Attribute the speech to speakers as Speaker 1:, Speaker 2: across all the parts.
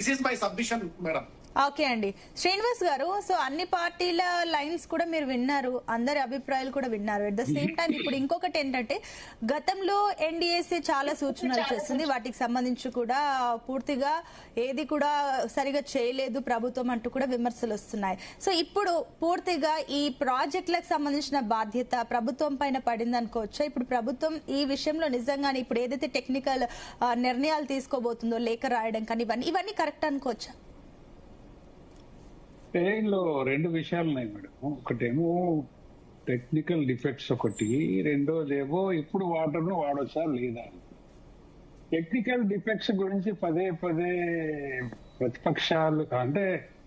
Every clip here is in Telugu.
Speaker 1: This is my submission madam.
Speaker 2: Okay అండి శ్రీనివాస్ గారు, సో అన్ని పార్టీల లైన్స్ కూడా మీరు విన్నారు, అందరి అభిప్రాయాలు కూడా విన్నారు. అట్ ద సేమ్ టైం ఇప్పుడు ఇంకొకటి ఏంటంటే, గతంలో ఎన్డీఏసీ చాలా సూచనలు చేస్తుంది, వాటికి సంబంధించి కూడా పూర్తిగా ఏది కూడా సరిగా చేయలేదు ప్రభుత్వం అంటూ కూడా విమర్శలు వస్తున్నాయి. సో ఇప్పుడు పూర్తిగా ఈ ప్రాజెక్టులకు సంబంధించిన బాధ్యత ప్రభుత్వం పైన పడింది అనుకోవచ్చా? ఇప్పుడు ప్రభుత్వం ఈ విషయంలో నిజంగానే ఇప్పుడు ఏదైతే టెక్నికల్ నిర్ణయాలు తీసుకోబోతుందో, లేఖ రాయడం కానీ ఇవన్నీ కరెక్ట్ అనుకోవచ్చా?
Speaker 3: ట్రైన్లో రెండు విషయాలు ఉన్నాయి మేడం. ఒకటేమో టెక్నికల్ డిఫెక్ట్స్ ఒకటి, రెండోదేమో ఇప్పుడు వాటర్ను వాడొచ్చా లేదా. టెక్నికల్ డిఫెక్ట్స్ గురించి పదే పదే ప్రతిపక్షాలు అంటే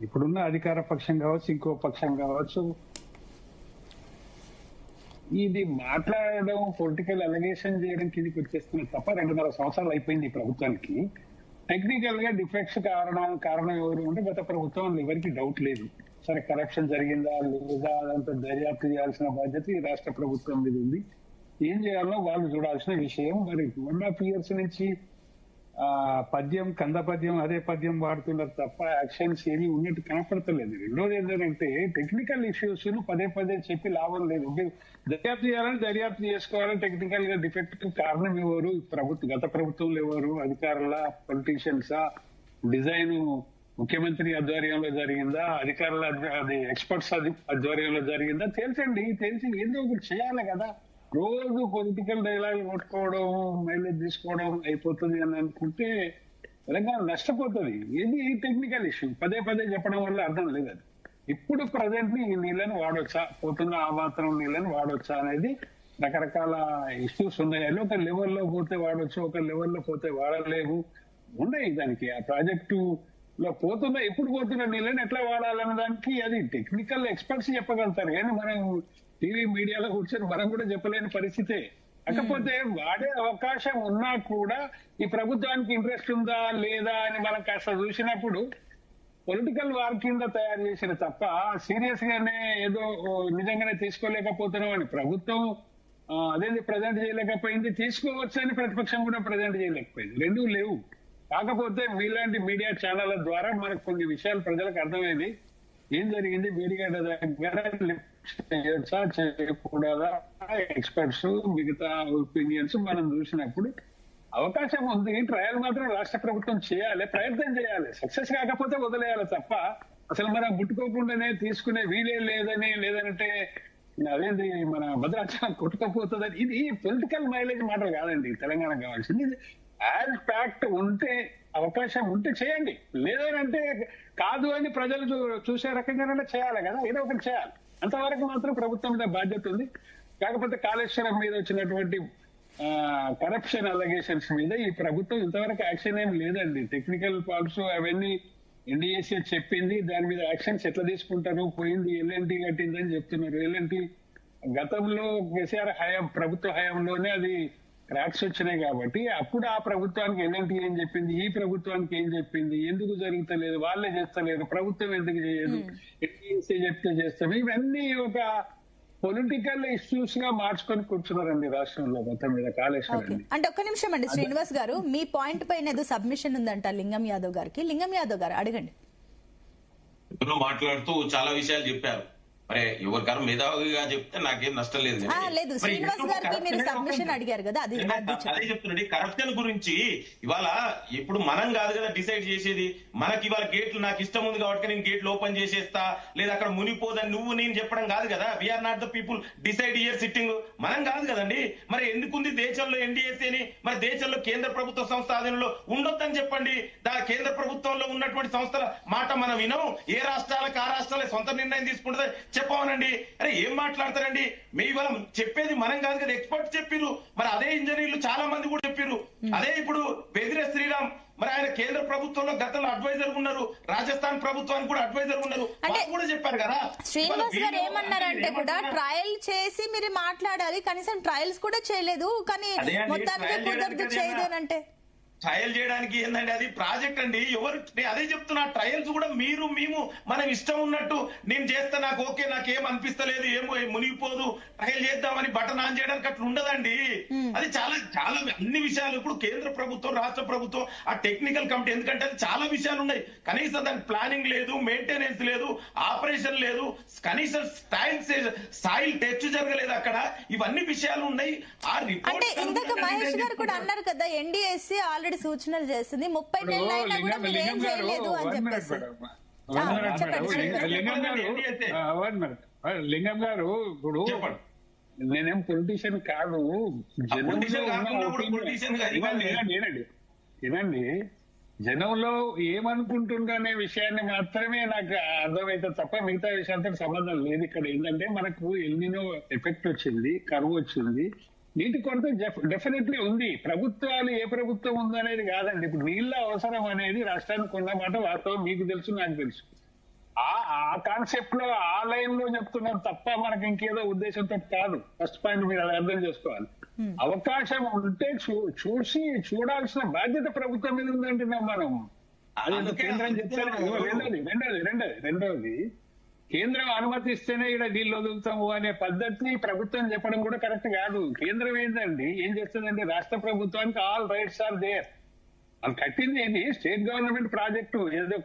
Speaker 3: ఇప్పుడున్న అధికార పక్షం కావచ్చు, ఇంకో పక్షం కావచ్చు, ఇది మాట్లాడడం, పొలిటికల్ అలిగేషన్ చేయడం కిందికి వచ్చేస్తున్న తప్ప 2.5 సంవత్సరాలు అయిపోయింది ఈ ప్రభుత్వానికి. టెక్నికల్ గా డిఫెక్ట్స్ కారణం ఎవరు అంటే గత ప్రభుత్వం ఎవరికి డౌట్ లేదు. సరే, కరప్షన్ జరిగిందా లేదా అదంతా దర్యాప్తు చేయాల్సిన బాధ్యత ఈ రాష్ట్ర ప్రభుత్వం మీద ఉంది. ఏం చేయాలో వాళ్ళు చూడాల్సిన విషయం. మరి 1.5 years నుంచి కంద పద్యం అదే పద్యం వాడుతున్నారు తప్ప యాక్షన్స్ ఏమీ ఉన్నట్టు కనపడతలేదు. రెండోది ఏంటంటే టెక్నికల్ ఇష్యూస్ పదే పదే చెప్పి లాభం లేదు. దర్యాప్తు చేయాలని దర్యాప్తు చేసుకోవాలని టెక్నికల్ గా డిఫెక్ట్ కారణం ఎవరు? గత ప్రభుత్వంలో ఎవరు? అధికారుల, పొలిటీషియన్సా? డిజైన్ ముఖ్యమంత్రి ఆధ్వర్యంలో జరిగిందా? అధికారుల ఎక్స్పర్ట్స్ ఆధ్వర్యంలో జరిగిందా? తెలిసి ఏదో ఒకటి చేయాలి కదా. రోజు పొలిటికల్ డైలాగ్ కొట్టుకోవడం, మైలేజ్ తీసుకోవడం అయిపోతుంది అని అనుకుంటే తెలంగాణ నష్టపోతుంది. ఇది టెక్నికల్ ఇష్యూ పదే పదే చెప్పడం వల్ల అర్థం లేదు. అది ఇప్పుడు ప్రజెంట్ ఈ నీళ్ళని వాడొచ్చా, పోతున్న ఆ మాత్రం నీళ్ళని వాడొచ్చా అనేది రకరకాల ఇష్యూస్ ఉన్నాయి. ఒక లెవెల్లో పోతే వాడొచ్చు, ఒక లెవెల్లో పోతే వాడలేవు ఉన్నాయి. దానికి ఆ ప్రాజెక్టు లో ఇప్పుడు పోతున్న నీళ్ళని ఎట్లా వాడాలనే దానికి అది టెక్నికల్ ఎక్స్పర్ట్స్ చెప్పగలుగుతారు. కానీ మనం టీవీ మీడియాలో కూర్చొని మనం కూడా చెప్పలేని పరిస్థితే. కాకపోతే వాడే అవకాశం ఉన్నా కూడా ఈ ప్రభుత్వానికి ఇంట్రెస్ట్ ఉందా లేదా అని మనం కాస్త చూసినప్పుడు పొలిటికల్ వార్ కింద తయారు చేసిన తప్ప సీరియస్ గానే ఏదో నిజంగానే తీసుకోలేకపోతున్నాం అని ప్రభుత్వం అదేంటి ప్రజెంట్ చేయలేకపోయింది, తీసుకోవచ్చు అని ప్రతిపక్షం కూడా ప్రజెంట్ చేయలేకపోయింది. రెండూ లేవు. కాకపోతే మీలాంటి మీడియా ఛానళ్ల ద్వారా మనకు కొన్ని విషయాలు ప్రజలకు అర్థమైంది. ఏం జరిగింది మేడిగడ్డ దగ్గర, చేయొచ్చా చేయకూడదా, ఎక్స్పర్ట్స్ మిగతా ఒపీనియన్స్ మనం చూసినప్పుడు అవకాశం ఉంది. ట్రయల్ మాత్రం రాష్ట్ర ప్రభుత్వం చేయాలి, ప్రయత్నం చేయాలి. సక్సెస్ కాకపోతే వదిలేయాలి తప్ప అసలు మనం ముట్టుకోకుండానే తీసుకునే వీలే లేదంటే అదేంటి మన భద్రాచలం కొట్టుకోపోతుందని. ఇది పొలిటికల్ మైలేజ్ మాట కాదండి తెలంగాణ కావాల్సింది. యాజ్ ఫ్యాక్ట్ ఉంటే, అవకాశం ఉంటే చేయండి, లేదంటే కాదు అని ప్రజలు చూసే రకంగానే చేయాలి కదా. ఏదో ఒకటి చేయాలి. అంతవరకు మాత్రం ప్రభుత్వం మీద బాధ్యత ఉంది. కాకపోతే కాళేశ్వరం మీద వచ్చినటువంటి కరప్షన్ అలిగేషన్స్ మీద ఈ ప్రభుత్వం ఇంతవరకు యాక్షన్ ఏం లేదండి. టెక్నికల్ ఫాల్ట్స్ అవన్నీ ఎన్డీఏసీ చెప్పింది, దాని మీద యాక్షన్స్ ఎట్లా తీసుకుంటారు. పోయింది ఎల్ఎన్టీ కట్టిందని చెప్తున్నారు. ఎల్ఎన్టీ గతంలో కేసీఆర్ ప్రభుత్వ హయాంలోనే అది క్రాక్స్ వచ్చినాయి కాబట్టి అప్పుడు ఆ ప్రభుత్వానికి ఎల్ఎన్టీ ఏం చెప్పింది, ఈ ప్రభుత్వానికి ఏం చెప్పింది, ఎందుకు జరుగుతలేదు, వాళ్ళే చేస్తలేరు, ప్రభుత్వం ఎందుకు చేయదు, ఎన్డీఏసీ చెప్తే చేస్తాం. ఇవన్నీ ఒక పొలిటికల్ ఇష్యూస్ గా మార్చుకొని కూర్చున్నారండి రాష్ట్రంలో మొత్తం మీద కాళేశ్వరం.
Speaker 2: అంటే ఒక్క నిమిషం అండి శ్రీనివాస్ గారు, మీ పాయింట్ పైన ఏదో సబ్మిషన్ ఉందంట లింగం యాదవ్ గారికి. లింగం యాదవ్ గారు అడగండి.
Speaker 4: మాట్లాడుతూ చాలా విషయాలు చెప్పారు. మరి ఎవరికారు మేధావిగా చెప్తే నాకేం నష్టం లేదు.
Speaker 2: లేదు, శ్రీనివాస్ గారికి మీరు సబ్మిషన్ అడిగారు కదా, అదే
Speaker 4: చెప్తున్నాడు. కరప్షన్ గురించి ఇవాళ ఇప్పుడు మనం కాదు కదా డిసైడ్ చేసేది. మనకి ఇవాళ గేట్లు నాకు ఇష్టం ఉంది కాబట్టి నేను గేట్లు ఓపెన్ చేసేస్తా, లేదా అక్కడ మునిపోదని నువ్వు నేను చెప్పడం కాదు కదా. We are not the people decide year sitting మనం కాదు కదండి. మరి ఎందుకుంది దేశంలో ఎన్డీఏసీ అని? మరి దేశంలో కేంద్ర ప్రభుత్వ సంస్థ ఆధీనంలో ఉండొద్దని చెప్పండి. కేంద్ర ప్రభుత్వంలో ఉన్నటువంటి సంస్థల మాట మనం వినం. ఏ రాష్ట్రాలకు ఆ రాష్ట్రాలే సొంత నిర్ణయం తీసుకుంటుంది చెప్పమనండి. అరే ఏం మాట్లాడతారండి? మీ ఇవాళ చెప్పేది మనం కాదు కదా, ఎక్స్పర్ట్స్ చెప్పిరు. మరి అదే ఇంజనీర్లు చాలా మంది కూడా చెప్పిరు. అదే ఇప్పుడు బెదిరే శ్రీరామ్, మరి ఆయన కేంద్ర ప్రభుత్వంలో గతంలో అడ్వైజర్ ఉన్నారు, రాజస్థాన్ ప్రభుత్వానికి కూడా అడ్వైజర్ ఉన్నారు, కూడా చెప్పారు కదా.
Speaker 2: శ్రీనివాస్ గారు ఏమన్నారంటే కూడా ట్రయల్ చేసి మీరు మాట్లాడాలి, కనీసం ట్రయల్స్ కూడా చేయలేదు, కానీ మొత్తానికి కుదరదు చేయదేనంటే
Speaker 4: ట్రయల్ చేయడానికి ఏందండి, అది ప్రాజెక్ట్ అండి. ఎవరు నేను అదే చెప్తున్నా, ట్రయల్స్ కూడా మీరు మేము మనం ఇష్టం ఉన్నట్టు నేను చేస్తా, నాకు ఓకే, నాకేం అనిపిస్తలేదు, ఏమో మునిగిపోదు, ట్రయల్ చేద్దామని బటన్ ఆన్ చేయడానికి అట్లా ఉండదండి. అది చాలా చాలా అన్ని విషయాలు ఇప్పుడు కేంద్ర ప్రభుత్వం రాష్ట్ర ప్రభుత్వం ఆ టెక్నికల్ కమిటీ, ఎందుకంటే అది చాలా విషయాలు ఉన్నాయి. కనీసం దానికి ప్లానింగ్ లేదు, మెయింటెనెన్స్ లేదు, ఆపరేషన్ లేదు, కనీసం సాయిల్ టెస్ట్ జరగలేదు అక్కడ. ఇవన్నీ విషయాలు ఉన్నాయి. ఆ
Speaker 2: అంటే
Speaker 4: రిపోర్ట్
Speaker 2: ఇందాక మహేష్ గారు కూడా అన్నారు కదా, ఎన్డీఎస్సీ ఆల్రెడీ సూచనలు చేస్తుంది, 30 నెలలు అయినా కూడా మీరు ఏం చేయలేదు అని చెప్పేసి.
Speaker 3: లింగం గారు ఇప్పుడు
Speaker 4: చెప్పండి.
Speaker 3: నేనేం పొలిటీషియన్ కాదు,
Speaker 4: పొలిటీషియన్ కాకుండా కూడా పొలిటీషియన్ గా ఇవ్వండి.
Speaker 3: వినండి, జనంలో ఏమనుకుంటుందనే విషయాన్ని మాత్రమే నాకు అర్థమైతే తప్ప మిగతా విషయాలతో సంబంధం లేదు. ఇక్కడ ఏంటంటే మనకు ఎల్నినో ఎఫెక్ట్ వచ్చింది, కరువు వచ్చింది, నీటి కొరత డెఫినెట్లీ ఉంది. ప్రభుత్వాలు ఏ ప్రభుత్వం ఉందనేది కాదండి. ఇప్పుడు నీళ్ళ అవసరం అనేది రాష్ట్రానికి ఉన్నమాట వాస్తవం, మీకు తెలుసు, నాకు తెలుసు. ఆ కాన్సెప్ట్ లో ఆ లైన్ లో చెప్తున్నాం తప్ప మనకి ఇంకేదో ఉద్దేశంతో కాదు. ఫస్ట్ పాయింట్ మీరు అది అర్థం చేసుకోవాలి. అవకాశం ఉంటే చూడాల్సిన బాధ్యత ప్రభుత్వం మీద ఉందంటున్నాం మనం. అది కేంద్రం చెప్తారు. రెండోది కేంద్రం అనుమతిస్తేనే ఇక్కడ నీళ్ళు వదులుతాము అనే పద్ధతిని ప్రభుత్వం చెప్పడం కూడా కరెక్ట్ కాదు. కేంద్రం ఏంటండి ఏం చేస్తుందంటే రాష్ట్ర ప్రభుత్వానికి ఆల్ రైట్స్ ఆర్ దేర్. అది కట్టింది ఏంటి స్టేట్ గవర్నమెంట్ ప్రాజెక్టు. ఏదో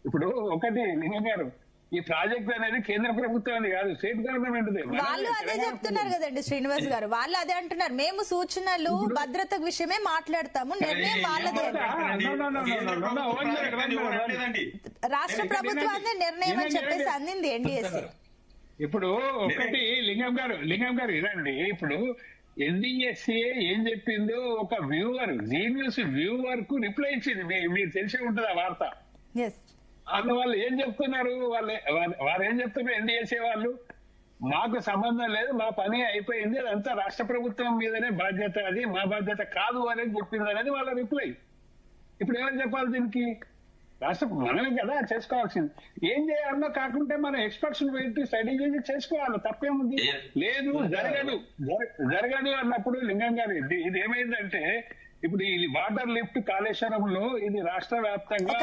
Speaker 3: ఇప్పుడు ఒకటి లింగం గారు, ఈ ప్రాజెక్ట్ అనేది కేంద్ర ప్రభుత్వాన్ని కాదు, స్టేట్ గవర్నమెంట్.
Speaker 2: వాళ్ళు అదే చెప్తున్నారు కదండి శ్రీనివాస్ గారు, వాళ్ళు అదే అంటున్నారు, మేము సూచనలు భద్రత విషయమే మాట్లాడతాము, నిర్ణయం వాళ్ళదే. రాష్ట్ర ప్రభుత్వాన్ని నిర్ణయం అని చెప్పేసి అందింది ఎన్డీఎస్సీ.
Speaker 3: ఇప్పుడు ఒకటి లింగం గారు వినండి, ఇప్పుడు ఎన్డీఎస్సీ ఏం చెప్పిందో ఒక జీనియస్ వ్యూవర్ కు రిప్లై ఇచ్చింది. మీరు తెలిసి ఉంటుంది ఆ వార్త. అందువల్ల ఏం చెప్తున్నారు వారు ఏం చెప్తున్నారు ఎన్డీఎస్ఏ వాళ్ళు, మాకు సంబంధం లేదు, మా పని అయిపోయింది, అదంతా రాష్ట్ర ప్రభుత్వం మీదనే బాధ్యత, అది మా బాధ్యత కాదు అనేది చెప్పింది అనేది వాళ్ళ రిప్లై. ఇప్పుడు ఏమని చెప్పాలి దీనికి? మనమే కదా చేసుకోవాల్సింది. ఏం చేయాలన్నా కాకుంటే మన ఎక్స్పర్ట్స్ పెట్టి స్టడీ చేసి చేసుకోవాలి, తప్పేముంది. లేదు జరగదు అన్నప్పుడు లింగం గారు ఇది ఏమైందంటే, ఇప్పుడు ఈ వాటర్ లిఫ్ట్ కాళేశ్వరంలో ఇది రాష్ట్ర వ్యాప్తంగా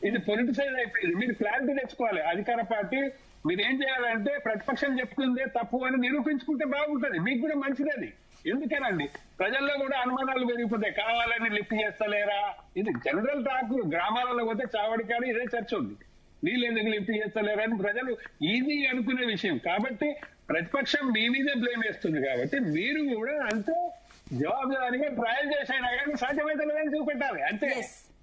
Speaker 3: ఇది పొలిటిసైజ్ అయిపోయింది. మీరు క్లారిటీ తెచ్చుకోవాలి. అధికార పార్టీ మీరు ఏం చేయాలంటే ప్రతిపక్షం చెప్తుందే తప్పు అని నిరూపించుకుంటే బాగుంటది, మీకు కూడా మంచిది. అది ఎందుకేనండి ప్రజల్లో కూడా అనుమానాలు పెరిగిపోతాయి, కావాలని లిఫ్ట్ చేస్తలేరా. ఇది జనరల్ టాక్. గ్రామాలలో పోతే చావడికాడు ఇదే చర్చ ఉంది, నీళ్ళు ఎందుకు లిఫ్ట్ చేస్తలేరా అని ప్రజలు ఈజీ అనుకునే విషయం. కాబట్టి ప్రతిపక్షం మీ మీదే బ్లేమ్ వేస్తుంది. కాబట్టి మీరు కూడా అంతే జవాబుదారీగా ట్రయల్ చేసైనా కానీ సాధ్యమైతే లేదని చూపెట్టాలి. అంతే.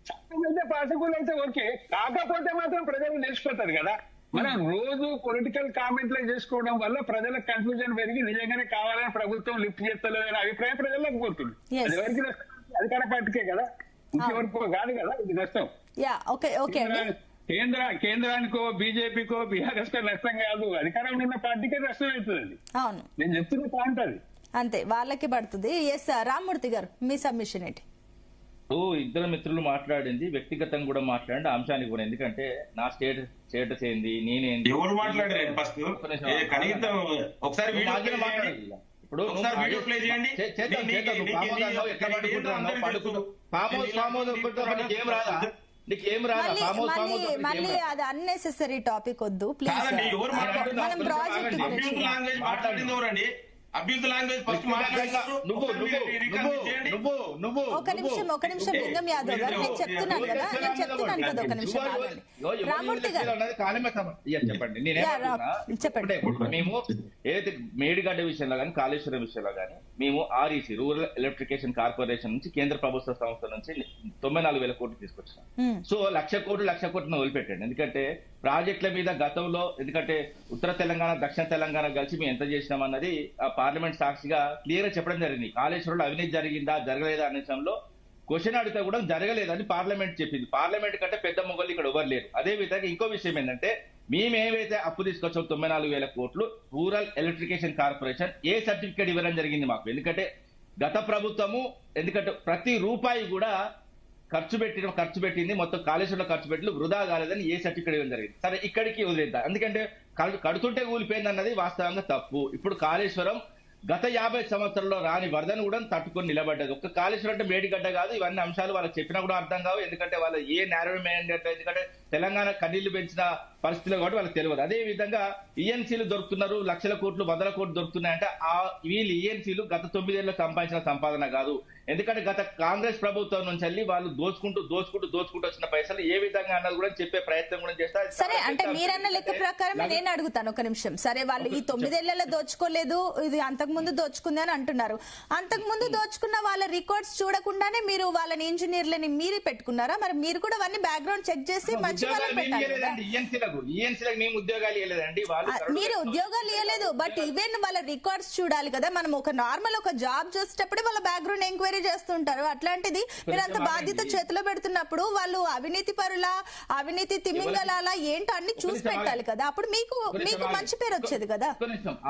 Speaker 3: సాధ్యమైతే పాసిబుల్ అయితే ఓకే, కాకపోతే మాత్రం ప్రజలు నిలిచిపోతారు కదా. మనం రోజు పొలిటికల్ కామెంట్లు చేసుకోవడం వల్ల ప్రజల కన్ఫ్యూజన్ పెరిగి నిజంగానే కావాలని ప్రభుత్వం లిఫ్ట్ చేస్తలేదనే అభిప్రాయం ప్రజలకు పోతుంది. అది ఎవరికి నష్టం? అధికార పార్టీకే కదా, ఇంకెవరికో కాదు కదా ఇది నష్టం. కేంద్రానికో బీజేపీకో బీఆర్ఎస్ కో నష్టం కాదు, అధికారంలో ఉన్న పార్టీకే నష్టం అవుతుంది. అది నేను చెప్తున్న పాయింట్. అది
Speaker 2: అంతే, వాళ్ళకి పడుతుంది. ఎస్ రామ్మూర్తి గారు, మీ సబ్మిషన్ ఏంటి?
Speaker 1: ఇద్దరు మిత్రులు మాట్లాడింది వ్యక్తిగతంగా కూడా మాట్లాడండి అంశానికి కూడా, ఎందుకంటే నా స్టేటస్ ఏంది, నేనేంది,
Speaker 4: ఎవరు మాట్లాడారు ఫస్ట్ కనీసం ఒకసారి ఇప్పుడు వీడియో ప్లే చేయండి.
Speaker 2: మళ్ళీ అది అన్నెసెసరీ టాపిక్ వద్దు ప్లీజ్. మనం ప్రాజెక్ట్ గురించి
Speaker 4: మాట్లాడింది అబ్యూజ్ లాంగ్వేజ్ ఫస్ట్ మాట్లాడారు.
Speaker 2: ఒక నిమిషం లింగం యాదవ్ గారు, నేను చెప్తున్నాను కదా ఒక నిమిషం ఆగండి. రామ్మూర్తి గారు
Speaker 1: చెప్పండి. మేము ఏదైతే మేడిగడ్డ విషయంలో కానీ కాళేశ్వరం విషయంలో కానీ మేము ఆర్ఈసీ రూరల్ ఎలక్ట్రికేషన్ కార్పొరేషన్ నుంచి కేంద్ర ప్రభుత్వ సంస్థ నుంచి 94,000 కోట్లు తీసుకొచ్చినాం. సో 1,00,00,000 కోట్లను వదిలిపెట్టండి. ఎందుకంటే ప్రాజెక్టుల మీద గతంలో, ఎందుకంటే ఉత్తర తెలంగాణ దక్షిణ తెలంగాణ కలిసి మేము ఎంత చేసినాం అన్నది పార్లమెంట్ సాక్షిగా క్లియర్ గా చెప్పడం జరిగింది. కాళేశ్వరంలో అవినీతి జరిగిందా జరగలేదా అనే విషయంలో క్వశ్చన్ అడిగితే కూడా జరగలేదని పార్లమెంట్ చెప్పింది. పార్లమెంట్ కంటే పెద్ద మొగలు ఇక్కడ ఎవరు లేరు. అదే విధంగా ఇంకో విషయం ఏంటంటే, మేమేవైతే అప్పు తీసుకొచ్చాం 94,000 కోట్లు రూరల్ ఎలక్ట్రికేషన్ కార్పొరేషన్ ఏ సర్టిఫికేట్ ఇవ్వడం జరిగింది మాకు. ఎందుకంటే గత ప్రభుత్వము ప్రతి రూపాయి కూడా ఖర్చు పెట్టింది మొత్తం కాళేశ్వరంలో ఖర్చు పెట్టి వృధా కాలేదని ఏ సర్టిఫికేట్ ఇవ్వడం జరిగింది. సరే ఇక్కడికి వదిలేద్దాం, ఎందుకంటే కడుతుంటే కూలిపోయింది అన్నది వాస్తవంగా తప్పు. ఇప్పుడు కాళేశ్వరం గత 50 సంవత్సరాల్లో రాని వరదను కూడా తట్టుకొని నిలబడ్డది. ఒక్క కాళేశ్వరం అంటే మేడిగడ్డ కాదు. ఇవన్నీ అంశాలు వాళ్ళకి చెప్పినా కూడా అర్థం కావు. ఎందుకంటే వాళ్ళ ఏ నేరో మ్యాండేట్, ఎందుకంటే తెలంగాణ కన్నీళ్లు పెంచిన పరిస్థితులు కాబట్టి వాళ్ళకి తెలియదు. అదే విధంగా ఈఎన్సీలు దొరుకుతున్నారు, లక్షల కోట్లు 100 కోట్లు దొరుకుతున్నాయంటే వీళ్ళు ఈఎన్సీలు గత 9 ఏళ్ళలో సంపాదించిన సంపాదన కాదు. ఎందుకంటే గత కాంగ్రెస్ ప్రభుత్వం నుంచి వెళ్ళి వాళ్ళు దోచుకుంటూ వచ్చిన పైసలు ఏ విధంగా అన్నది కూడా చెప్పే ప్రయత్నం కూడా చేస్తారు.
Speaker 2: సరే, అంటే మీరన్న లెక్క ప్రకారం నేను అడుగుతాను ఒక నిమిషం. సరే, వాళ్ళు ఈ 9 ఏళ్లలో దోచుకోలేదు, ఇది అంతకుముందు దోచుకుంది అని అంటున్నారు. అంతకుముందు దోచుకున్న వాళ్ళ రికార్డ్స్ చూడకుండానే మీరు వాళ్ళని ఇంజనీర్లని మీరు పెట్టుకున్నారా? మరి మీరు కూడా అవన్నీ బ్యాక్గ్రౌండ్ చెక్ చేసి మంచి వాళ్ళని పెట్టాలి.
Speaker 1: మేము ఉద్యోగాలు ఇవ్వలేదండి.
Speaker 2: మీరు ఉద్యోగాలు ఇవ్వలేదు, బట్ ఈవెన్ వాళ్ళ రికార్డ్స్ చూడాలి కదా. మనం ఒక నార్మల్ ఒక జాబ్ చేసేటప్పుడు వాళ్ళ బ్యాక్గ్రౌండ్ ఎంక్వైరీ చేస్తుంటారు. అట్లాంటిది మీరు అంత బాధ్యత చేతిలో పెడుతున్నప్పుడు వాళ్ళు అవినీతి పరుల, అవినీతి తిమింగలాల ఏంటో అన్ని చూసి పెట్టాలి కదా. అప్పుడు మీకు మంచి పేరు వచ్చేది కదా.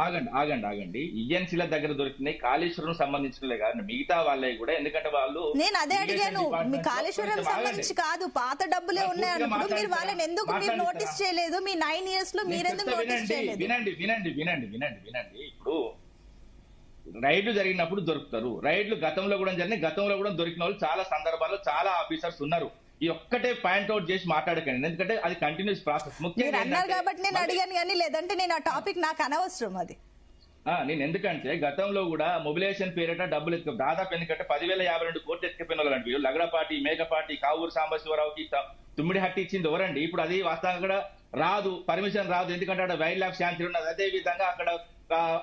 Speaker 1: ఆగండి. ఈఎన్సీల దగ్గర దొరికినాయి కాళేశ్వరం సంబంధించినలే కాదు, మిగతా వాళ్ళే కూడా. ఎందుకంటే వాళ్ళు, నేను
Speaker 2: అదే అడిగాను, మీ కాళేశ్వరం సంబంధించి కాదు, పాత డబ్బులే ఉన్నాయి అన్నప్పుడు మీరు వాళ్ళని ఎందుకు మీరు నోటీస్ చేయలేదు? మీ 9 years లో మీరెందుకు నోటీస్ చేయలేదు?
Speaker 1: వినండి. ఇప్పుడు రైడ్లు జరిగినప్పుడు దొరుకుతారు. రైడ్లు గతంలో కూడా జరిగినాయి. గతంలో కూడా దొరికిన వాళ్ళు చాలా సందర్భాల్లో చాలా ఆఫీసర్స్ ఉన్నారు. ఈ ఒక్కటే పాయింట్ అవుట్ చేసి మాట్లాడకండి, ఎందుకంటే అది కంటిన్యూస్ ప్రాసెస్.
Speaker 2: ముఖ్యంగా అన్నారు కాబట్టి నేను అడిగాను, కానీ లేదంటే నేను ఆ టాపిక్ నాకు అనవసరం. అది
Speaker 1: నేను ఎందుకంటే గతంలో కూడా మొబిలైజేషన్ పేరిట డబ్బులు దాదాపు ఎందుకంటే 10,052 కోట్లు ఎత్తుకపోయిన వాళ్ళండి వీళ్ళు. లగడపాటి, మేకపాటి, కావూరు సాంబశివరావుకి తుమ్మిడి హట్టి ఇచ్చింది ఎవరండి? ఇప్పుడు అది వాస్తవంగా కూడా రాదు, పర్మిషన్ రాదు. ఎందుకంటే అక్కడ వైల్డ్ లైఫ్ శాంతి ఉన్నది. అదే విధంగా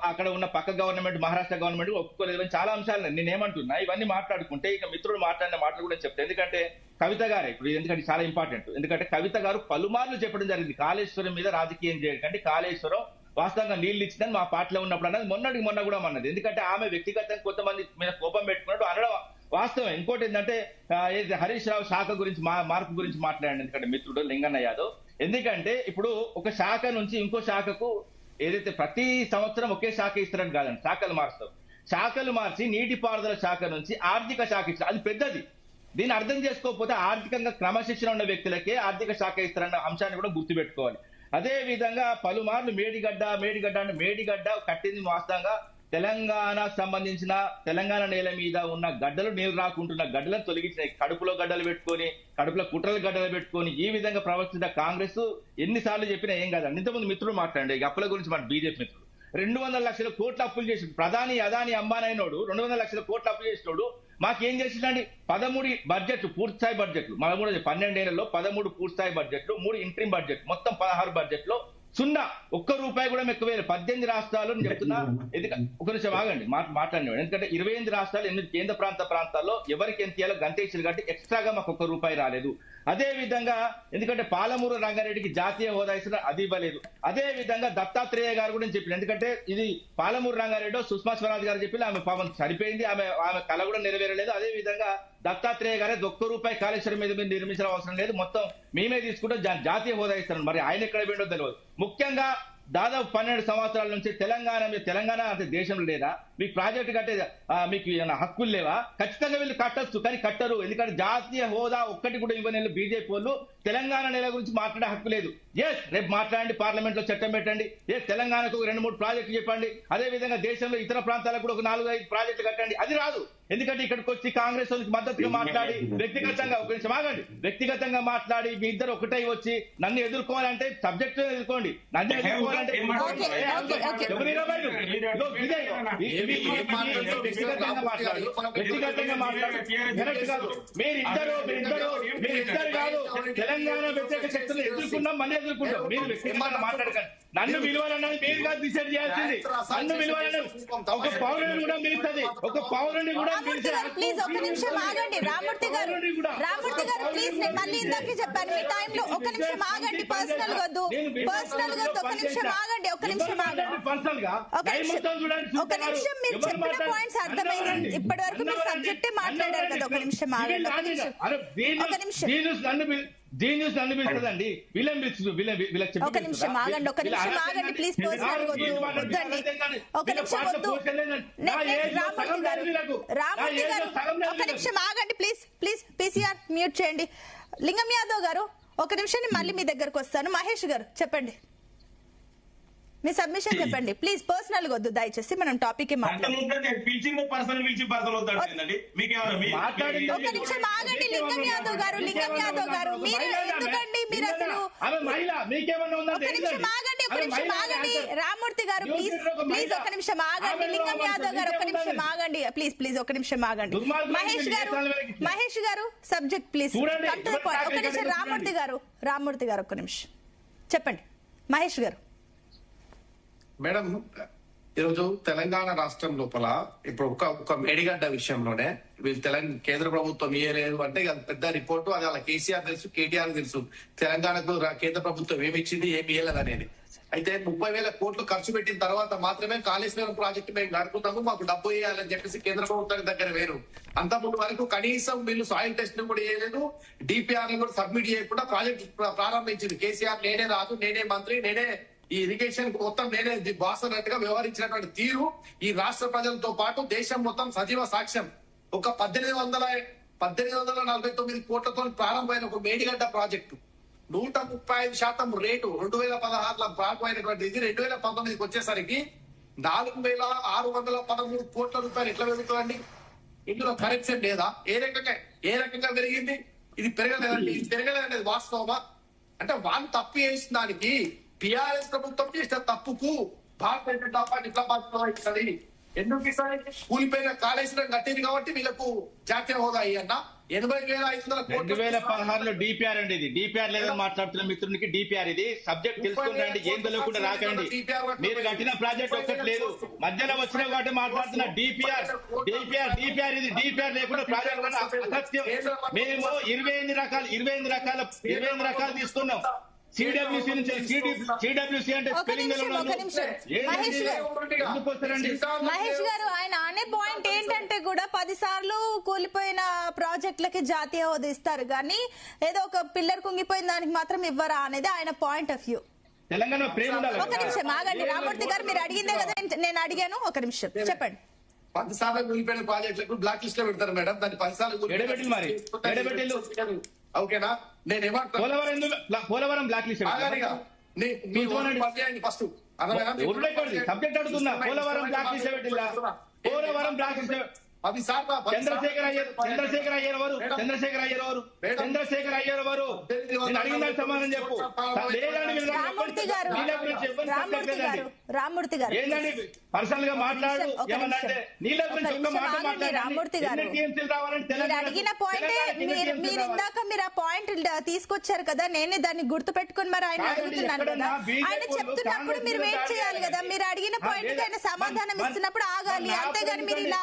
Speaker 1: అక్కడ ఉన్న పక్క గవర్నమెంట్, మహారాష్ట్ర గవర్నమెంట్ ఒప్పుకోలేదు. చాలా అంశాలు నేనేమంటున్నా, ఇవన్నీ మాట్లాడుకుంటే ఇక మిత్రుడు మాట్లాడిన మాటలు కూడా చెప్తాను. ఎందుకంటే కవిత గారే ఇప్పుడు, ఎందుకంటే చాలా ఇంపార్టెంట్. ఎందుకంటే కవిత గారు పలుమార్లు చెప్పడం జరిగింది కాళేశ్వరం మీద రాజకీయం చేయకండి, కాళేశ్వరం వాస్తవంగా నీళ్లు ఇచ్చిందని మా పార్టీలో ఉన్నప్పుడు అన్నది. మొన్న కూడా అన్నది. ఎందుకంటే ఆమె వ్యక్తిగతంగా కొంతమంది మీద కోపం పెట్టుకున్నట్టు అనడం వాస్తవం. ఇంకోటి ఏంటంటే హరీష్ రావు శాఖ గురించి, మార్పు గురించి మాట్లాడండి. ఎందుకంటే మిత్రుడు లింగన్న యాదవ్, ఎందుకంటే ఇప్పుడు ఒక శాఖ నుంచి ఇంకో శాఖకు ఏదైతే ప్రతి సంవత్సరం ఒకే శాఖ ఇస్తారని కాదండి, శాఖలు మారుస్తారు. శాఖలు మార్చి నీటిపారుదల శాఖ నుంచి ఆర్థిక శాఖ ఇస్తారు. అది పెద్దది. దీన్ని అర్థం చేసుకోకపోతే ఆర్థికంగా క్రమశిక్షణ ఉన్న వ్యక్తులకే ఆర్థిక శాఖ ఇస్తారన్న అంశాన్ని కూడా గుర్తుపెట్టుకోవాలి. అదే విధంగా పలుమార్లు మేడిగడ్డ కట్టింది వాస్తవంగా తెలంగాణ సంబంధించిన తెలంగాణ నేల మీద ఉన్న గడ్డలు, నీళ్లు రాకుంటున్న గడ్డలను తొలగించినాయి. కడుపులో గడ్డలు పెట్టుకొని, కడుపులో కుట్రలు గడ్డలు పెట్టుకొని ఈ విధంగా ప్రవర్తించిన కాంగ్రెస్ ఎన్నిసార్లు చెప్పినా ఏం కాదండి. ఇంతకుముందు మిత్రుడు మాట్లాడండి, అప్పుల గురించి మన బీజేపీ మిత్రుడు 200 లక్షల కోట్ల అప్పులు చేసి ప్రధాని అదాని అంబానైనోడు 200 లక్షల కోట్ల అప్పులు చేసినోడు మాకేం చేసిందండి? 13 బడ్జెట్లు, పూర్తిస్థాయి బడ్జెట్లు. మన కూడా 12 ఏళ్లలో 13 పూర్తిస్థాయి బడ్జెట్లు, 3 ఇంట్రీమ్ బడ్జెట్, మొత్తం 16 బడ్జెట్లో 0 ఒక్క రూపాయి కూడా ఎక్కువ 18 రాష్ట్రాలు అని చెప్తున్నా. ఒక నిమిషం ఆగండి, మాట్లాడినాడు. ఎందుకంటే 28 రాష్ట్రాలు, 8 కేంద్ర ప్రాంతాల్లో ఎవరికి ఎంత ఇయ్యాలో గంతేసారు కాబట్టి ఎక్స్ట్రాగా మాకు 1 రూపాయి రాలేదు. అదే విధంగా ఎందుకంటే పాలమూరు రంగారెడ్డికి జాతీయ హోదా ఇస్తున్న అది ఇవ్వలేదు. అదే విధంగా దత్తాత్రేయ గారు కూడా చెప్పిన, ఎందుకంటే ఇది పాలమూరు రంగారెడ్డి సుష్మా స్వరాజ్ గారు చెప్పి ఆమె పాపం సరిపోయింది, ఆమె కళ కూడా నెరవేరలేదు. అదే విధంగా దత్తాత్రేయ గారే 1 రూపాయి కాళేశ్వరం మీద నిర్మించడం అవసరం లేదు, మొత్తం మేమే తీసుకుంటే జాతీయ హోదా ఇస్తాను. మరి ఆయన ఎక్కడ పోయిండో తెలియదు. ముఖ్యంగా దాదాపు 12 సంవత్సరాల నుంచి తెలంగాణ అంటే దేశంలో లేదా? మీకు ప్రాజెక్టు కట్టే మీకు ఏమైనా హక్కులు లేవా? ఖచ్చితంగా వీళ్ళు కట్టొచ్చు, కానీ కట్టరు. ఎందుకంటే జాతీయ హోదా ఒక్కటి కూడా ఇవ్వని బీజేపీ వాళ్ళు తెలంగాణ నేల గురించి మాట్లాడే హక్కు లేదు. ఎస్, రేపు మాట్లాడండి, పార్లమెంట్ లో చట్టం పెట్టండి. తెలంగాణకు 2-3 ప్రాజెక్టులు చెప్పండి. అదే విధంగా దేశంలో ఇతర ప్రాంతాలకు కూడా ఒక 4-5 ప్రాజెక్టులు కట్టండి. అది రాదు. ఎందుకంటే ఇక్కడికి వచ్చి కాంగ్రెస్ వాళ్ళకి మద్దతుగా మాట్లాడి వ్యక్తిగతంగా, ఒక నిమిషం ఆగండి, వ్యక్తిగతంగా మాట్లాడి మీ ఇద్దరు ఒకటై వచ్చి నన్ను ఎదుర్కోవాలంటే సబ్జెక్ట్ ఎదుర్కోండి, నన్ను ఎదుర్కోవాలంటే వ్యక్తిగతంగా మాట్లాడు. మీరిద్దరు కాదు, తెలంగాణ వ్యతిరేక శక్తులు ఎదుర్కొన్నాం, మళ్ళీ ఎదుర్కొంటాం. మీరు వ్యక్తిగతంగా మాట్లాడకండి. నన్ను విలువాలన్నది మీరు కాదు డిసైడ్ చేయాల్సింది. నన్ను విలువాలన్నది ఒక పౌరుని కూడా మిలుస్తుంది, ఒక పౌరుని కూడా.
Speaker 2: ప్లీజ్ ఒక నిమిషం ఆగండి రామూర్తి గారు, ప్లీజ్. నేను మళ్ళీ ఇందాకే చెప్పాను మీ టైంలో. ఒక నిమిషం ఆగండి, పర్సనల్ వద్దు. ఒక నిమిషం ఆగండి, ఒక నిమిషం మీరు చెప్పిన పాయింట్స్ అర్థమైంది. ఇప్పటి వరకు మీరు సబ్జెక్టే మాట్లాడారు కదా. ఒక నిమిషం ఆగండి, ఒక నిమిషం
Speaker 1: అనిపిస్తుందండి.
Speaker 2: ఒక నిమిషం ఆగండి, ప్లీజ్. పర్సనల్ వద్దు, వద్దండి. ఒక నిమిషం వద్దు రామూర్తి గారు, ఒక నిమిషం ఆగండి ప్లీజ్. పీసీఆర్ మ్యూట్ చేయండి. లింగం యాదవ్ గారు ఒక నిమిషం, మళ్ళీ మీ దగ్గరకు వస్తాను. మహేష్ గారు చెప్పండి. మీ సబ్మిషన్ చెప్పండి ప్లీజ్. పర్సనల్ వద్దు దయచేసి, మనం టాపిక్
Speaker 4: పిలిచింది పర్సనల్ పిలిచి పర్సనల్ వద్దండి. మీకేమన్నా
Speaker 2: ఒక నిమిషం ఆగండి లింగం యాదవ్ గారు, లింగం యాదవ్ గారు మీరు ఎందుకండి మీరు అసలు ఒక నిమిషం ఆగండి, ఒక నిమిషం ఆగండి రామ్మూర్తి గారు ప్లీజ్ ప్లీజ్ ఒక నిమిషం ఆగండి. లింగం యాదవ్ గారు ఒక నిమిషం ఆగండి ప్లీజ్ ప్లీజ్ ఒక నిమిషం ఆగండి. మహేష్ గారు సబ్జెక్ట్ ప్లీజ్. ఒక నిమిషం రామ్మూర్తి గారు ఒక్క నిమిషం చెప్పండి మహేష్ గారు.
Speaker 5: మేడం, ఈరోజు తెలంగాణ రాష్ట్రం లోపల ఇప్పుడు ఒక మేడిగడ్డ విషయంలోనే వీళ్ళు కేంద్ర ప్రభుత్వం ఇయ్యలేదు అంటే అది పెద్ద రిపోర్టు. అది అలా కేసీఆర్ తెలుసు, కేటీఆర్ తెలుసు తెలంగాణకు కేంద్ర ప్రభుత్వం ఏమి ఇచ్చింది ఏమి ఇయ్యలేదు అనేది. అయితే 30,000 కోట్లు ఖర్చు పెట్టిన తర్వాత మాత్రమే కాళేశ్వరం ప్రాజెక్టు మేము నడుపుతాము, మాకు డబ్బు ఇవ్వాలని చెప్పేసి కేంద్ర ప్రభుత్వం దగ్గర వేరు. అంతకుముందు వరకు కనీసం వీళ్ళు సాయిల్ టెస్ట్ కూడా చేయలేదు, డిపిఆర్ కూడా సబ్మిట్ చేయకుండా ప్రాజెక్ట్ ప్రారంభించింది. కేసీఆర్ నేనే రాదు, నేనే మంత్రి, నేనే ఈ ఇరిగేషన్ మొత్తం నేనే బాస్ అన్నట్టుగా వ్యవహరించినటువంటి తీరు ఈ రాష్ట్ర ప్రజలతో పాటు దేశం మొత్తం సజీవ సాక్ష్యం. ఒక 1849 కోట్లతో ప్రారంభమైన ఒక మేడిగడ్డ ప్రాజెక్టు 135% రేటు 2016లో ప్రారంభమైనటువంటి ఇది 2019కి వచ్చేసరికి 4,613 కోట్ల రూపాయలు ఎట్లా పెరుగుతుందండి? ఇందులో కరెక్షన్ లేదా? ఏ రకంగా పెరిగింది? ఇది పెరగలేదండి, ఇది పెరగలేదనేది వాస్తవమా? అంటే వాళ్ళు తప్పు చేసిన దానికి టిఆర్ఎస్ ప్రభుత్వం చేసిన తప్పుకు భారతీయ జనతా పార్టీ ఇట్లా బాధ్యత వహిస్తుంది. ఎందుకు ఇస్తాయి? కూలిపోయిన కాళేశ్వరం కట్టింది కాబట్టి వీళ్ళకు జాతీయ హోదా అయ్యన్న 80,500 కోట్లు.
Speaker 1: 2016లో డిపిఆర్ అండి, ఇది డిపిఆర్ లేదని మాట్లాడుతున్న మిత్రునికి డిపిఆర్ ఇది సబ్జెక్ట్ తెలుసుకుంటారండి. ఏం తెలియకుండా రాకండి. మీరు కట్టిన ప్రాజెక్ట్ ఒక్కటి లేదు, మధ్యలో వచ్చిన కాబట్టి మాట్లాడుతున్న డిపిఆర్ ఇది డిపిఆర్ లేకుండా ప్రాజెక్ట్ అసత్యం. మేము 28 రకాలు తీసుకున్నాం. సిడబ్ల్యూసీ నుంచి సిడబ్ల్యూసీ అంటే
Speaker 2: మహేష్ గారు ఆయన అనే పాయింట్ ఏంటంటే కూడా 10 సార్లు కూలిపోయిన ప్రాజెక్టులకి జాతీయ హోదా ఇస్తారు కానీ ఏదో ఒక పిల్లర్ కుంగిపోయిన దానికి మాత్రం ఇవ్వరా అనేది ఆయన పాయింట్ ఆఫ్ వ్యూ.
Speaker 1: తెలంగాణ
Speaker 2: ఒక నిమిషం ఆగండి రామ్మూర్తి గారు, మీరు అడిగిందే కదా నేను అడిగాను, ఒక నిమిషం చెప్పండి.
Speaker 5: 10 సార్లు కూలిపోయిన ప్రాజెక్టులకు బ్లాక్ లిస్ట్ లో పెడతారు మేడం. దాన్ని 10 సార్లు ఓకేనా?
Speaker 1: Polavaram black list
Speaker 5: first
Speaker 1: subject అడుగుతున్నా. పోలవరం బ్లాక్ లిస్ట్ పెట్టిల్లా? పోలవరం బ్లాక్ లిస్ట్
Speaker 5: 10 సార్లు
Speaker 1: చంద్రశేఖర్ అయ్యర్ ఎవరు? అడిగిన సమాధానం చెప్పు.
Speaker 2: రామ్మూర్తి గారు
Speaker 1: ఏంటండి పర్సనల్ గా మాట్లాడు. ఏమన్నంటే నీళ్ళ గురించి ఒక్క మాట
Speaker 2: రామ్మూర్తి గారు మీరు అడిగిన పాయింటే మీరు ఇందాక మీరు ఆ పాయింట్ తీసుకొచ్చారు కదా, నేనే దాన్ని గుర్తు పెట్టుకుని మరి ఆయన అడుగుతున్నాను కదా. ఆయన చెప్తున్నప్పుడు మీరు వెయిట్ చేయాలి కదా. మీరు అడిగిన పాయింట్ కి ఆయన సమాధానం ఇస్తున్నప్పుడు ఆగాలి, అంతేగాని మీరు ఇలా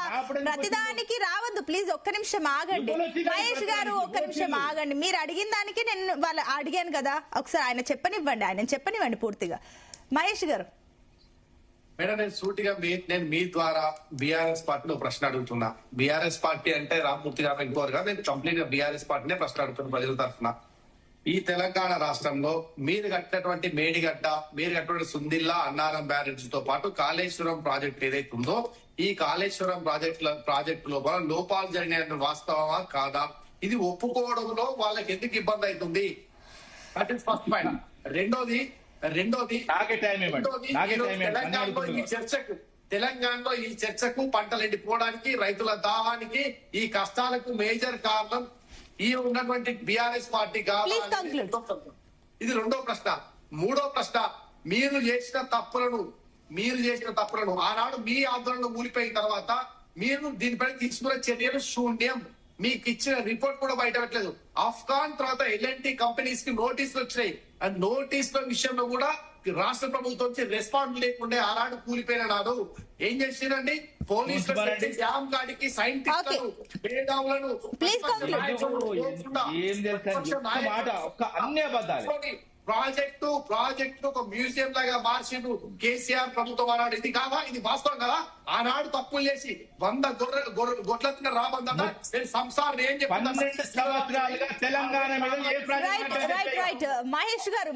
Speaker 2: ప్రతిదానికి రావద్దు. ప్లీజ్ ఒక్క నిమిషం ఆగండి మహేష్ గారు, ఒక్క నిమిషం ఆగండి. మీరు అడిగిన దానికి నేను వాళ్ళు అడిగాను కదా, ఒకసారి ఆయన చెప్పనివ్వండి పూర్తిగా. మహేష్ గారు
Speaker 5: మేడం, నేను సూటిగా నేను మీ ద్వారా బీఆర్ఎస్ పార్టీలో ప్రశ్న అడుగుతున్నా. బీఆర్ఎస్ పార్టీ అంటే రామ్మూర్తి గారు ఇంకోరుగా నేను కంప్లీట్ గా బీఆర్ఎస్ పార్టీనే ప్రశ్న అడుగుతున్నా ప్రజల తరఫున. ఈ తెలంగాణ రాష్ట్రంలో మీరు కట్టినటువంటి మేడిగడ్డ, మీరు కట్టినటువంటి సుందిల్లా, అన్నారం బ్యారేజ్ తో పాటు కాళేశ్వరం ప్రాజెక్ట్ ఏదైతే ఉందో ఈ కాళేశ్వరం ప్రాజెక్టు లోపల లోపాలు జరిగిన వాస్తవమా కాదా? ఇది ఒప్పుకోవడంలో వాళ్ళకి ఎందుకు ఇబ్బంది అవుతుంది? That is first point. రెండోది తెలంగాణలో ఈ చర్చకు పంటలు ఎండిపోవడానికి, రైతుల దాహానికి, ఈ కష్టాలకు మేజర్ కారణం ఈ ఉన్నటువంటి బీఆర్ఎస్ పార్టీ కాదు. ఇది రెండో ప్రశ్న. మూడో ప్రశ్న, మీరు చేసిన తప్పులను ఆనాడు మీ ఆందోళన ఊలిపోయిన తర్వాత మీరు దీనిపై తీసుకున్న చర్యలు శూన్యం. మీకు ఇచ్చిన రిపోర్ట్ కూడా బయట పెట్టలేదు. ఆఫ్ఘాన్ తర్వాత ఎల్ఎన్టీ కంపెనీస్ కి నోటీసులు వచ్చినాయి. ఆ నోటీసుల విషయంలో కూడా రాష్ట్ర ప్రభుత్వం రెస్పాండ్ లేకుండా ఆనాడు కూలిపోయిన నాడు ఏం చేసిందండి? పోలీసులు డ్యామ్ కాడికి సైంటిస్టులను ప్రాజెక్టు ఒక మ్యూజియం లాగా మార్చిండు కేసీఆర్ ప్రభుత్వం అన్నాడు. ఇది కాదా? ఇది వాస్తవం కదా? ఆనాడు తప్పులు చేసి 100 గొడ్ల తిన్న రాబందన్న సంసారం ఏం చెప్పారు?
Speaker 2: మహేష్ గారు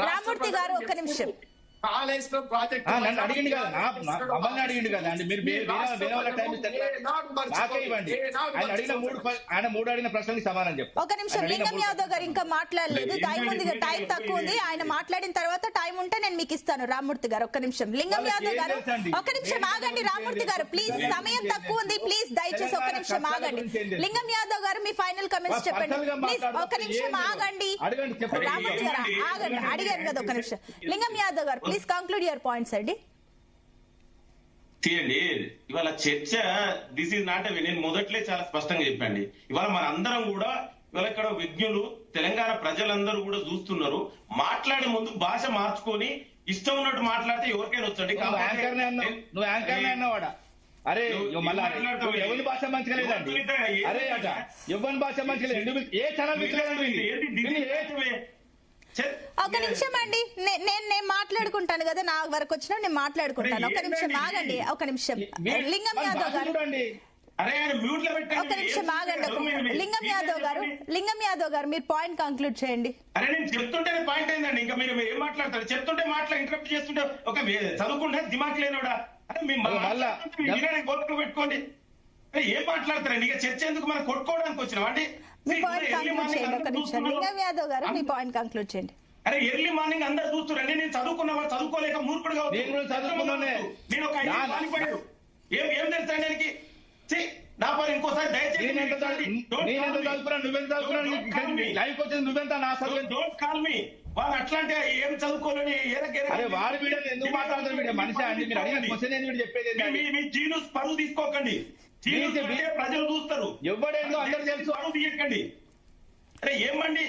Speaker 2: రామ్మూర్తి గారు ఒక్క నిమిషం
Speaker 5: కాళేశ్వరం ప్రాజెక్ట్
Speaker 1: నన్ను అడిగింది కదా, మమ్మల్ని అడిగింది కదా అండి. మీరు వేరే వాళ్ళ టైం ఇస్తే నాకే ఇవ్వండి. ఆయన మూడు అడిగిన ప్రశ్నకి సమాధానం చెప్తాను.
Speaker 2: ఒక నిమిషం, లింగం యాదవ్ గారు ఇంకా మాట్లాడలేదు, టైం ఉంది, టైం తక్కువ ఉంది. ఆయన మాట్లాడిన తర్వాత టైం ఉంటే నేను మీకు ఇస్తాను. రామ్మూర్తి గారు ఒక్క నిమిషం. లింగం యాదవ్ గారు ఒక్క నిమిషం ఆగండి. రామ్మూర్తి గారు ప్లీజ్, సమయం తక్కువ ఉంది, ప్లీజ్ దయచేసి ఒక్క నిమిషం ఆగండి. లింగం యాదవ్ గారు మీ ఫైనల్ కమెంట్స్ చెప్పండి ప్లీజ్. ఒక్క నిమిషం ఆగండి. రామ్మూర్తి గారు ఆగండి, అడిగారు కదా ఒక్క నిమిషం. లింగం యాదవ్ గారు ప్లీజ్ కంక్లూడ్ యువర్ పాయింట్స్ అండి.
Speaker 4: తీయండి, ఇవాళ చర్చ దిస్ ఈజ్ నాట్ నేను మొదట్లే చాలా స్పష్టంగా చెప్పండి. ఇవాళ మన అందరం కూడా ఇవాళ ఇక్కడ విజ్ఞులు తెలంగాణ ప్రజలందరూ కూడా చూస్తున్నారు. మాట్లాడే ముందు భాష మార్చుకొని ఇష్టం ఉన్నట్టు మాట్లాడితే ఎవరికైనా వచ్చండి.
Speaker 1: నువ్వు యాంకర్ అన్నవాడా? అరే మళ్ళా ఎవరి భాష మంచిగా లేదండి. అరే అట ఎవరి భాష మంచిగా లేదు. ఏ ఛానల్
Speaker 2: ఒక నిమిషం అండి, నేను మాట్లాడుకుంటాను కదా, నా వరకు వచ్చినా నేను మాట్లాడుకుంటాను. ఒక నిమిషం ఆగండి, ఒక నిమిషం. లింగం యాదవ్ గారు ఒక నిమిషం ఆగండి. లింగం యాదవ్ గారు మీరు పాయింట్ కంక్లూడ్ చేయండి.
Speaker 4: అరే నేను చెప్తుంటే పాయింట్ అయిందండి. ఇంకా మీరు ఏం మాట్లాడతారు? చెప్తుంటే ఇంటరప్ట్ చేస్తుంటే ఒక చదువుకుంటే దిమాక్ లేనోడా? అరే మేము గొప్పలు పెట్టుకోండి. ఏం మాట్లాడతారండి? ఇక చర్చ ఎందుకు మనం కొట్టుకోవడానికి వచ్చినాం అండి?
Speaker 2: లింగం యాదవ్ గారు మీ పాయింట్ కంక్లూడ్ చేయండి.
Speaker 4: అరే ఎర్లీ మార్నింగ్ అందరు చూస్తున్నారండి. నేను చదువుకున్నవా, చదువుకోలేక మూర్ఖుడుగా నేను ఒక ఏం తెలుసండి నా పని. ఇంకోసారి దయచేసి డోంట్ కాల్ మీ. వాళ్ళు అట్లాంటి ఏం చదువుకోలేని
Speaker 1: వాడి వీడియో ఎందుకు మాట్లాడుతున్నారు? మనిషి అండి, మీరు అడిగిన క్వశ్చన్ ఏంది చెప్పేది?
Speaker 4: మీ జీనస్ పరువు తీసుకోకండి. ప్రజలు చూస్తారు.
Speaker 1: ఎవడేందో అందరూ తెలుసు.
Speaker 4: పరువు తీయకండి. అరే ఏమండి,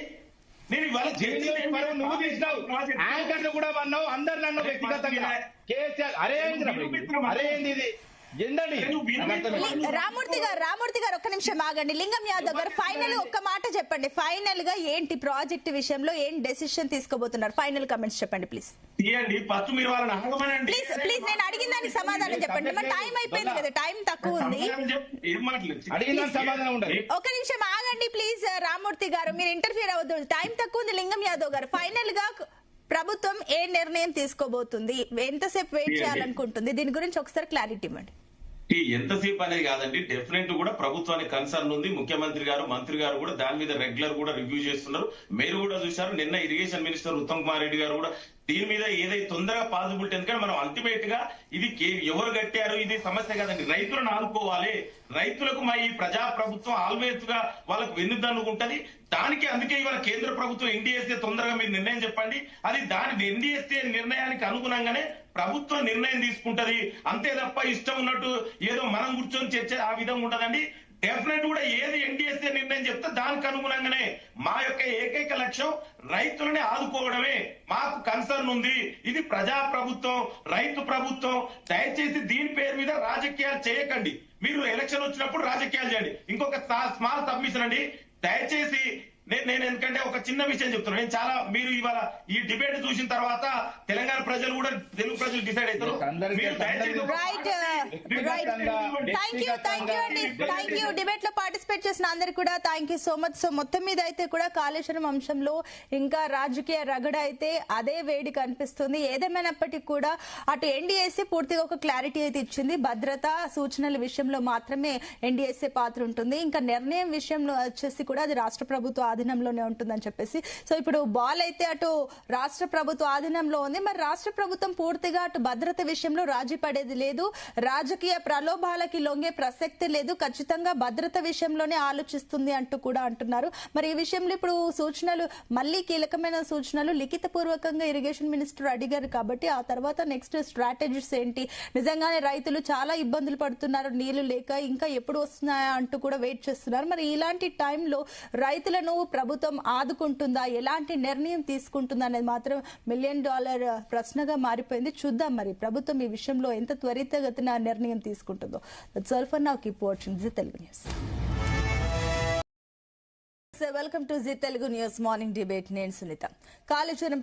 Speaker 4: నేను ఇవాళ
Speaker 1: నువ్వు తీసినావు, యాంకర్లు కూడా అన్నావు, అందరు నన్ను వ్యక్తిగతంగా కేసీఆర్ అరే ఏంది ఇది?
Speaker 2: రామ్మూర్తి గారు ఒక్క నిమిషం ఆగండి. లింగం యాదవ్ గారు ఫైనల్ ఒక్క మాట చెప్పండి. ఫైనల్ గా ఏంటి ప్రాజెక్ట్ విషయంలో ఏం డెసిషన్ తీసుకోబోతున్నారు? ఫైనల్ కమెంట్స్ చెప్పండి ప్లీజ్. ప్లీజ్ నేను అడిగిన దానికి సమాధానం చెప్పండి. మరి టైం అయిపోయింది కదా, టైం తక్కువ ఉంది. ఒక నిమిషం ఆగండి ప్లీజ్. రామ్మూర్తి గారు మీరు ఇంటర్ఫియర్ అవ్వద్దు, టైం తక్కువ ఉంది. లింగం యాదవ్ గారు ఫైనల్ గా ప్రభుత్వం ఏ నిర్ణయం తీసుకోబోతుంది, ఎంతసేపు వెయిట్ చేయాలనుకుంటుంది, దీని గురించి ఒకసారి క్లారిటీ ఇవ్వండి.
Speaker 4: ఎంతసేపు అనేది కాదండి, డెఫినెట్ కూడా ప్రభుత్వానికి కన్సర్న్ ఉంది. ముఖ్యమంత్రి గారు, మంత్రి గారు కూడా దాని మీద రెగ్యులర్ కూడా రివ్యూ చేస్తున్నారు. మీరు కూడా చూశారు, నిన్న ఇరిగేషన్ మినిస్టర్ ఉత్తమ్ కుమార్ రెడ్డి గారు కూడా దీని మీద ఏదైతే తొందరగా పాసిబిలిటీ, ఎందుకంటే మనం అల్టిమేట్ గా ఇది ఎవరు కట్టారు ఇది సమస్య కాదండి, రైతులను ఆదుకోవాలి. రైతులకు మా ఈ ప్రజా ప్రభుత్వం ఆల్వేస్ గా వాళ్ళకు వెన్నుదన్నుకుంటది. దానికి అందుకే ఇవాళ కేంద్ర ప్రభుత్వం ఎన్డీఎస్ఏ తొందరగా మీరు నిర్ణయం చెప్పండి. అది దాని ఎన్డీఎస్ఏ నిర్ణయానికి అనుగుణంగానే ప్రభుత్వం నిర్ణయం తీసుకుంటది. అంతే తప్ప ఇష్టం ఉన్నట్టు ఏదో మనం కూర్చొని చర్చ ఆ విధంగా ఉండదండి. డెఫినెట్ కూడా ఏది ఎన్డీఎస్ఏ నిర్ణయం చెప్తే దానికి అనుగుణంగానే మా యొక్క ఏకైక లక్ష్యం రైతులని ఆదుకోవడమే మాకు కన్సర్న్ ఉంది. ఇది ప్రజా ప్రభుత్వం, రైతు ప్రభుత్వం. దయచేసి దీని పేరు మీద రాజకీయాలు చేయకండి. మీరు ఎలక్షన్ వచ్చినప్పుడు రాజకీయాలు చేయండి. ఇంకొక స్మాల్ సబ్మిషన్ అండి, దయచేసి నేను ఎందుకంటే ఒక చిన్న విషయం చెప్తున్నాను. నేను చాలా మీరు ఇవాళ ఈ డిబేట్ చూసిన తర్వాత తెలంగాణ ప్రజలు కూడా తెలుగు ప్రజలు డిసైడ్ అవుతారు.
Speaker 2: డిబేట్ లో పార్టిసిపేట్ చేసిన అందరికి కూడా thank you so much. So మొత్తం మీద అయితే కూడా కాళేశ్వరం అంశంలో ఇంకా రాజకీయ రగడ అయితే అదే వేడి కనిపిస్తుంది. ఏదేమైనప్పటికీ కూడా అటు ఎన్డీఎస్ఏ పూర్తిగా ఒక క్లారిటీ అయితే ఇచ్చింది. భద్రత సూచనల విషయంలో మాత్రమే ఎన్డీఎస్ఏ పాత్ర ఉంటుంది. ఇంకా నిర్ణయం విషయంలో వచ్చేసి కూడా అది రాష్ట్ర ప్రభుత్వ ఆధీనంలోనే ఉంటుందని చెప్పేసి. సో ఇప్పుడు బాల్ అయితే అటు రాష్ట్ర ప్రభుత్వ ఆధీనంలో ఉంది. మరి రాష్ట్ర ప్రభుత్వం పూర్తిగా అటు భద్రత విషయంలో రాజీ పడేది లేదు, రాజకీయ ప్రలోభాలకి లొంగే ప్రసక్తి లేదు, ఖచ్చితంగా భద్రత విషయంలోనే ఆలోచిస్తుంది అంటూ కూడా అంటున్నారు. మరి ఈ విషయంలో ఇప్పుడు సూచనలు మళ్ళీ కీలకమైన సూచనలు లిఖిత పూర్వకంగా ఇరిగేషన్ మినిస్టర్ అడిగారు కాబట్టి ఆ తర్వాత నెక్స్ట్ స్ట్రాటజీస్ ఏంటి, నిజంగానే రైతులు చాలా ఇబ్బందులు పడుతున్నారు నీళ్లు లేక, ఇంకా ఎప్పుడు వస్తున్నాయా అంటూ కూడా వెయిట్ చేస్తున్నారు. మరి ఇలాంటి టైంలో రైతులను ప్రభుత్వం ఆదుకుంటుందా, ఎలాంటి నిర్ణయం తీసుకుంటుందా అనేది మాత్రం $1 మిలియన్ ప్రశ్నగా మారిపోయింది. చూద్దాం మరి ప్రభుత్వం ఈ విషయంలో ఎంత త్వరితగతిన నిర్ణయం తీసుకుంటుందో. That's all for now. Keep watching Zee Telugu news. Welcome to Zee Telugu news morning debate. నేను సునీత. కాళేశ్వరం